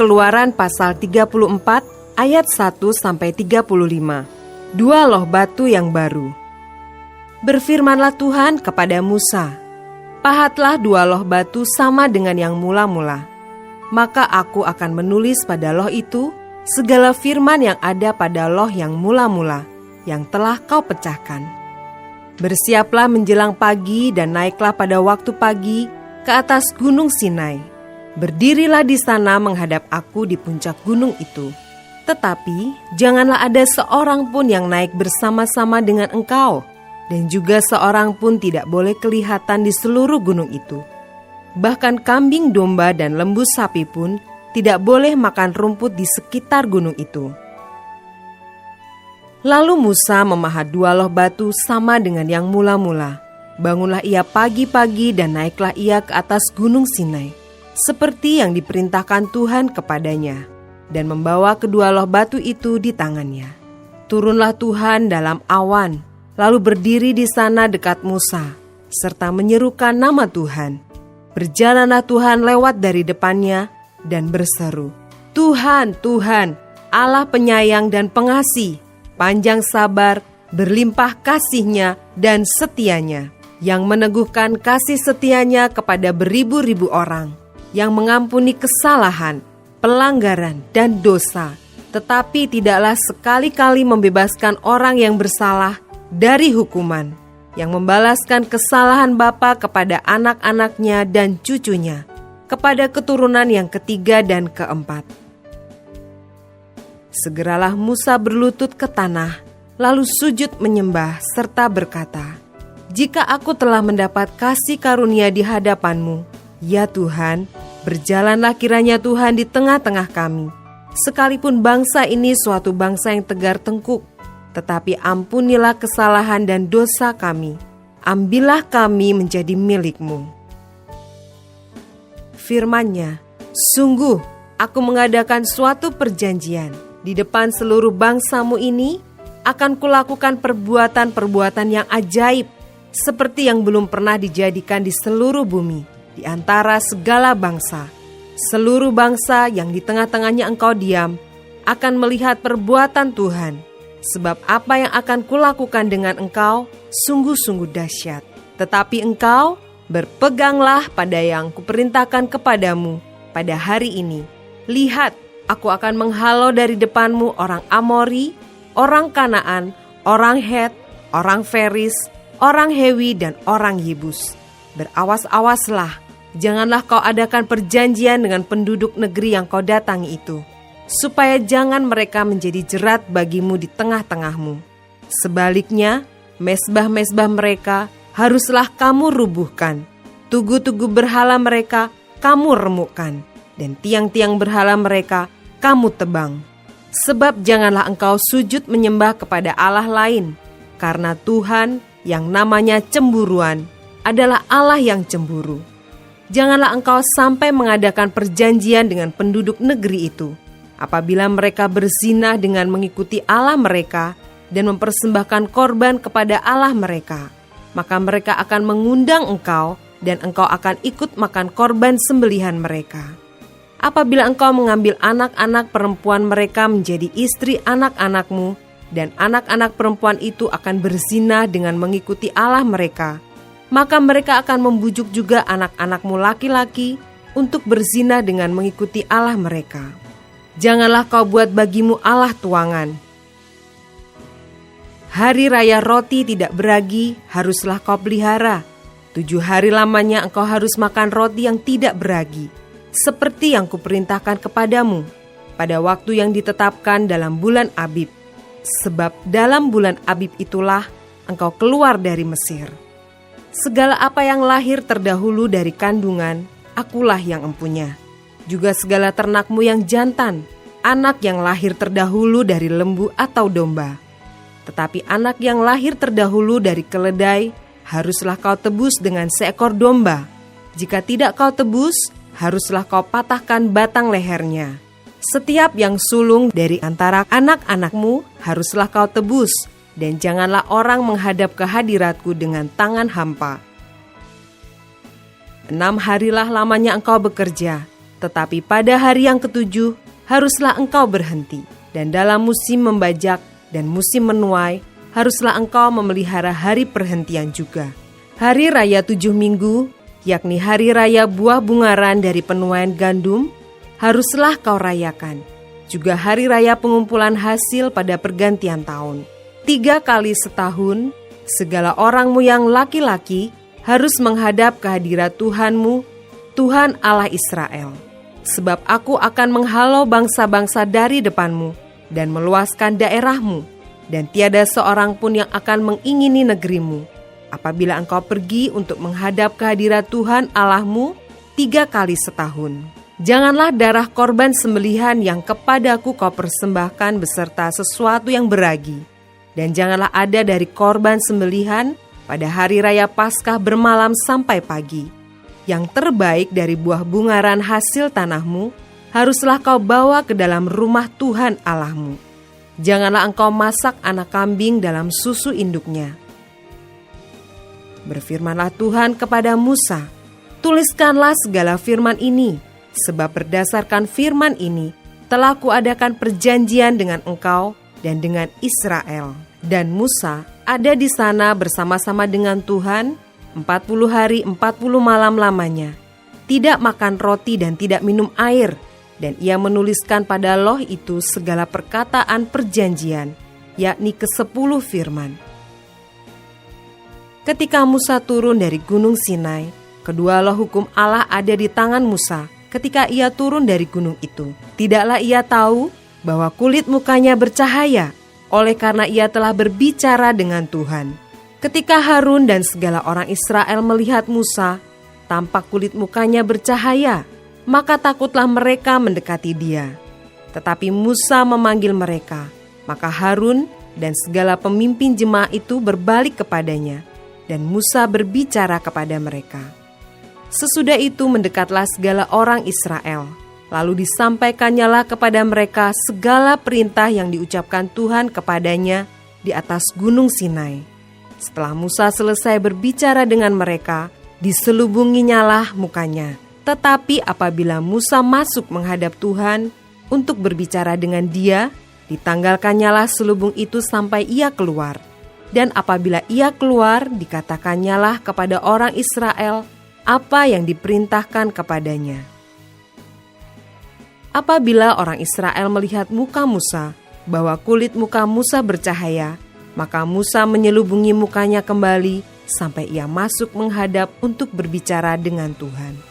Keluaran pasal 34 ayat 1-35. Dua loh batu yang baru. Berfirmanlah Tuhan kepada Musa, pahatlah dua loh batu sama dengan yang mula-mula. Maka aku akan menulis pada loh itu segala firman yang ada pada loh yang mula-mula, yang telah kau pecahkan. Bersiaplah menjelang pagi dan naiklah pada waktu pagi ke atas gunung Sinai. Berdirilah di sana menghadap aku di puncak gunung itu. Tetapi janganlah ada seorang pun yang naik bersama-sama dengan engkau, dan juga seorang pun tidak boleh kelihatan di seluruh gunung itu. Bahkan kambing domba dan lembu sapi pun tidak boleh makan rumput di sekitar gunung itu. Lalu Musa memahat dua loh batu sama dengan yang mula-mula. Bangunlah ia pagi-pagi dan naiklah ia ke atas gunung Sinai, seperti yang diperintahkan Tuhan kepadanya, dan membawa kedua loh batu itu di tangannya. Turunlah Tuhan dalam awan, lalu berdiri di sana dekat Musa, serta menyerukan nama Tuhan. Berjalanlah Tuhan lewat dari depannya dan berseru, Tuhan, Tuhan, Allah penyayang dan pengasih, panjang sabar, berlimpah kasih-Nya dan setia-Nya, yang meneguhkan kasih setia-Nya kepada beribu-ribu orang, yang mengampuni kesalahan, pelanggaran, dan dosa, tetapi tidaklah sekali-kali membebaskan orang yang bersalah dari hukuman, yang membalaskan kesalahan bapa kepada anak-anaknya dan cucunya, kepada keturunan yang ketiga dan keempat. Segeralah Musa berlutut ke tanah, lalu sujud menyembah serta berkata, jika aku telah mendapat kasih karunia di hadapan-Mu, ya Tuhan, berjalanlah kiranya Tuhan di tengah-tengah kami, sekalipun bangsa ini suatu bangsa yang tegar tengkuk, tetapi ampunilah kesalahan dan dosa kami, ambillah kami menjadi milik-Mu. Firman-Nya, sungguh aku mengadakan suatu perjanjian, di depan seluruh bangsa-Mu ini, akan kulakukan perbuatan-perbuatan yang ajaib, seperti yang belum pernah dijadikan di seluruh bumi, di antara segala bangsa. Seluruh bangsa yang di tengah-tengahnya engkau diam akan melihat perbuatan Tuhan, sebab apa yang akan kulakukan dengan engkau sungguh-sungguh dahsyat. Tetapi engkau berpeganglah pada yang kuperintahkan kepadamu pada hari ini. Lihat, aku akan menghalau dari depanmu orang Amori, orang Kanaan, orang Het, orang Feris, orang Hewi, dan orang Yebus. Berawas-awaslah, janganlah kau adakan perjanjian dengan penduduk negeri yang kau datangi itu, supaya jangan mereka menjadi jerat bagimu di tengah-tengahmu. Sebaliknya, mezbah-mezbah mereka haruslah kamu rubuhkan, tugu-tugu berhala mereka kamu remukkan, dan tiang-tiang berhala mereka kamu tebang. Sebab janganlah engkau sujud menyembah kepada Allah lain, karena Tuhan yang namanya cemburuan adalah Allah yang cemburu. Janganlah engkau sampai mengadakan perjanjian dengan penduduk negeri itu. Apabila mereka berzina dengan mengikuti Allah mereka dan mempersembahkan korban kepada Allah mereka, maka mereka akan mengundang engkau dan engkau akan ikut makan korban sembelihan mereka. Apabila engkau mengambil anak-anak perempuan mereka menjadi istri anak-anakmu, dan anak-anak perempuan itu akan berzina dengan mengikuti Allah mereka, maka mereka akan membujuk juga anak-anakmu laki-laki untuk berzina dengan mengikuti Allah mereka. Janganlah kau buat bagimu Allah tuangan. Hari raya roti tidak beragi haruslah kau pelihara. 7 hari lamanya engkau harus makan roti yang tidak beragi, seperti yang kuperintahkan kepadamu, pada waktu yang ditetapkan dalam bulan Abib. Sebab dalam bulan Abib itulah engkau keluar dari Mesir. Segala apa yang lahir terdahulu dari kandungan, akulah yang empunya. Juga segala ternakmu yang jantan, anak yang lahir terdahulu dari lembu atau domba. Tetapi anak yang lahir terdahulu dari keledai, haruslah kau tebus dengan seekor domba. Jika tidak kau tebus, haruslah kau patahkan batang lehernya. Setiap yang sulung dari antara anak-anakmu haruslah kau tebus, dan janganlah orang menghadap ke hadiratku dengan tangan hampa. 6 harilah lamanya engkau bekerja, Tetapi pada hari yang ketujuh haruslah engkau berhenti, dan dalam musim membajak dan musim menuai haruslah engkau memelihara hari perhentian juga. Hari raya 7 minggu, yakni hari raya buah bungaran dari penuaian gandum, haruslah kau rayakan. Juga hari raya pengumpulan hasil pada pergantian tahun. 3 kali setahun, segala orangmu yang laki-laki harus menghadap kehadirat Tuhanmu, Tuhan Allah Israel. Sebab aku akan menghalau bangsa-bangsa dari depanmu dan meluaskan daerahmu, dan tiada seorang pun yang akan mengingini negerimu, apabila engkau pergi untuk menghadap kehadirat Tuhan Allahmu 3 kali setahun. Janganlah darah korban sembelihan yang kepadaku kau persembahkan beserta sesuatu yang beragi, dan janganlah ada dari korban sembelihan pada hari raya Paskah bermalam sampai pagi. Yang terbaik dari buah bungaran hasil tanahmu haruslah kau bawa ke dalam rumah Tuhan Allahmu. Janganlah engkau masak anak kambing dalam susu induknya. Berfirmanlah Tuhan kepada Musa, tuliskanlah segala firman ini, sebab berdasarkan firman ini telah kuadakan perjanjian dengan engkau dan dengan Israel. Dan Musa ada di sana bersama-sama dengan Tuhan 40 hari 40 malam lamanya, tidak makan roti dan tidak minum air, dan ia menuliskan pada loh itu segala perkataan perjanjian, yakni ke-10 firman. Ketika Musa turun dari gunung Sinai, kedua loh hukum Allah ada di tangan Musa. Ketika ia turun dari gunung itu, tidaklah ia tahu bahwa kulit mukanya bercahaya, oleh karena ia telah berbicara dengan Tuhan. Ketika Harun dan segala orang Israel melihat Musa, tampak kulit mukanya bercahaya, maka takutlah mereka mendekati dia. Tetapi Musa memanggil mereka, maka Harun dan segala pemimpin jemaah itu berbalik kepadanya, dan Musa berbicara kepada mereka. Sesudah itu mendekatlah segala orang Israel, lalu disampaikannyalah kepada mereka segala perintah yang diucapkan Tuhan kepadanya di atas gunung Sinai. Setelah Musa selesai berbicara dengan mereka, diselubunginyalah mukanya. Tetapi apabila Musa masuk menghadap Tuhan untuk berbicara dengan dia, ditanggalkannyalah selubung itu sampai ia keluar. Dan apabila ia keluar, dikatakannya kepada orang Israel apa yang diperintahkan kepadanya. Apabila orang Israel melihat muka Musa, bahwa kulit muka Musa bercahaya, maka Musa menyelubungi mukanya kembali sampai ia masuk menghadap untuk berbicara dengan Tuhan.